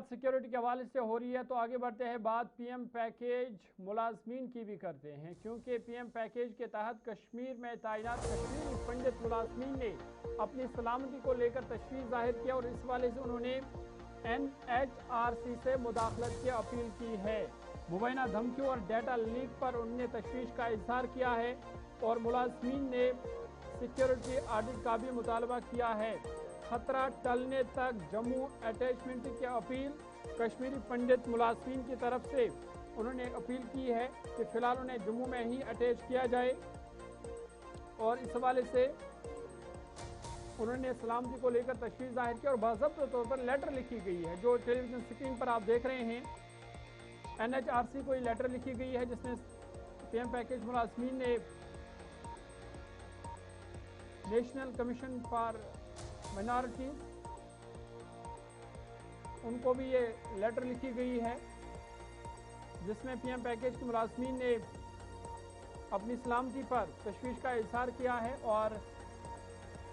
बात सिक्योरिटी के हवाले से हो रही है तो आगे बढ़ते हैं, बात पीएम पैकेज मुलाजमीन की भी करते हैं, क्योंकि पीएम पैकेज के तहत कश्मीर में तैनात कश्मीरी पंडित मुलाजमीन ने अपनी सलामती को लेकर तशवीश जाहिर किया और इस वाले से उन्होंने NHRC से मुदाखलत की अपील की है। मुबैना धमकियों और डेटा लीक पर उन्होंने तशवीश का इजहार किया है और मुलाजमीन ने सिक्योरिटी ऑडिट का भी मुतालबा किया है। खतरा टलने तक जम्मू अटैचमेंट की अपील, कश्मीरी पंडित मुलाजमीन की तरफ से उन्होंने अपील की है कि फ़िलहाल उन्हें जम्मू में ही अटैच किया जाए और इस हवाले से उन्होंने सलामती को लेकर तशवीश जाहिर की और बाज़ाब्ता तौर पर लेटर लिखी गई है। जो टेलीविज़न स्क्रीन पर आप देख रहे हैं, NHRC को ये लेटर लिखी गई है जिसमें पीएम पैकेज मुलाजमीन ने नेशनल कमीशन फॉर माइनॉरिटीज उनको भी ये लेटर लिखी गई है जिसमें पीएम पैकेज के मुलाजमीन ने अपनी सलामती पर तशवीश का इजहार किया है और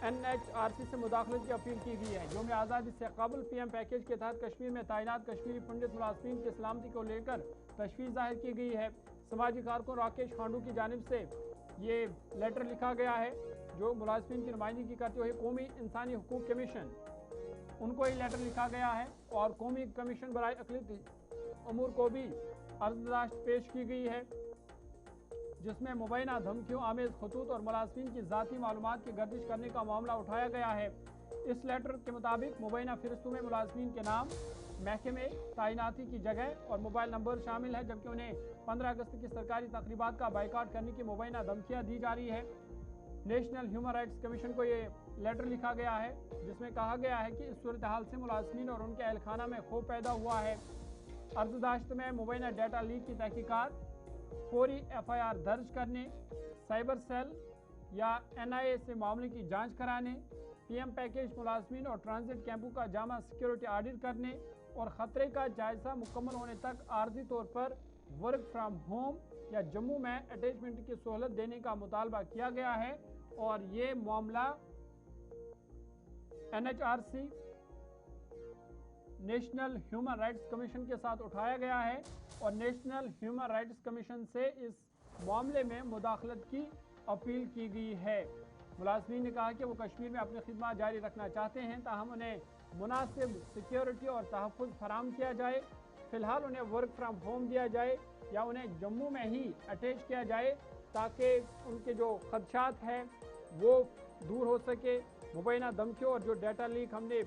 NHRC से मुदाखलत की अपील की गई है। यौम आज़ादी से कबल पीएम पैकेज के तहत कश्मीर में तैनात कश्मीरी पंडित मुलाजमीन की सलामती को लेकर तशवीश जाहिर की गई है। समाजी कारकुन राकेश खांडू की जानिब से ये लेटर लिखा गया है जो मुलाजमीन की नुमाइंदगी करते हुए कौमी इंसानी हुकूक कमीशन, उनको ये लेटर लिखा गया है और कौमी कमीशन बराए अक़लियती अमूर को भी अर्ज़दाश्त पेश की गई है जिसमें मुबैना धमकियों, आमेज़ खतूत और मुलाजमीन की ज़ाती मालूमात की गर्दिश करने का मामला उठाया गया है। इस लेटर के मुताबिक मुबैना फ़हरिस्तों में मुलाजमीन के नाम, महकमे, तैनाती की जगह और मोबाइल नंबर शामिल है, जबकि उन्हें 15 अगस्त की सरकारी तकरीबात का बाइकाट करने की मुबैना धमकियाँ दी जा रही है। नेशनल ह्यूमन राइट्स कमीशन को ये लेटर लिखा गया है जिसमें कहा गया है कि इस सूरत हाल से मुलाजमीन और उनके अहलखाना में खौफ पैदा हुआ है। अर्ज़दाश्त में मुबैना डाटा लीक की तहकीकात, फौरी FIR दर्ज करने, साइबर सेल या NIA से मामले की जांच कराने, पीएम पैकेज मुलाजमीन और ट्रांजिट कैंपों का जामा सिक्योरिटी ऑडिट करने और ख़तरे का जायज़ा मुकम्मल होने तक आर्जी तौर पर वर्क फ्राम होम या जम्मू में अटैचमेंट की सहूलत देने का मुतालबा किया गया है। और ये मामला NHRC national human rights commission के साथ उठाया गया है और नेशनल ह्यूमन राइट्स कमीशन से इस मामले में मुदाखलत की अपील की गई है। मुलाजमीन ने कहा कि वो कश्मीर में अपनी खिदमत जारी रखना चाहते हैं, ताहम उन्हें मुनासिब सिक्योरिटी और तहफ़्फ़ुज़ फराहम किया जाए। फ़िलहाल उन्हें वर्क फ्राम होम दिया जाए या उन्हें जम्मू में ही अटैच किया जाए ताकि उनके जो खदशात हैं वो दूर हो सके। मुबैना धमकियों और जो डाटा लीक हमने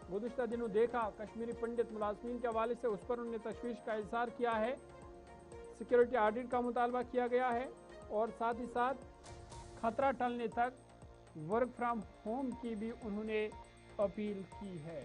गुज़िश्ता दिनों देखा कश्मीरी पंडित मुलाजमीन के हवाले से, उस पर उन्होंने तशवीश का इज़हार किया है। सिक्योरिटी ऑडिट का मुतालबा किया गया है और साथ ही साथ खतरा टलने तक वर्क फ्राम होम की भी उन्होंने अपील की है।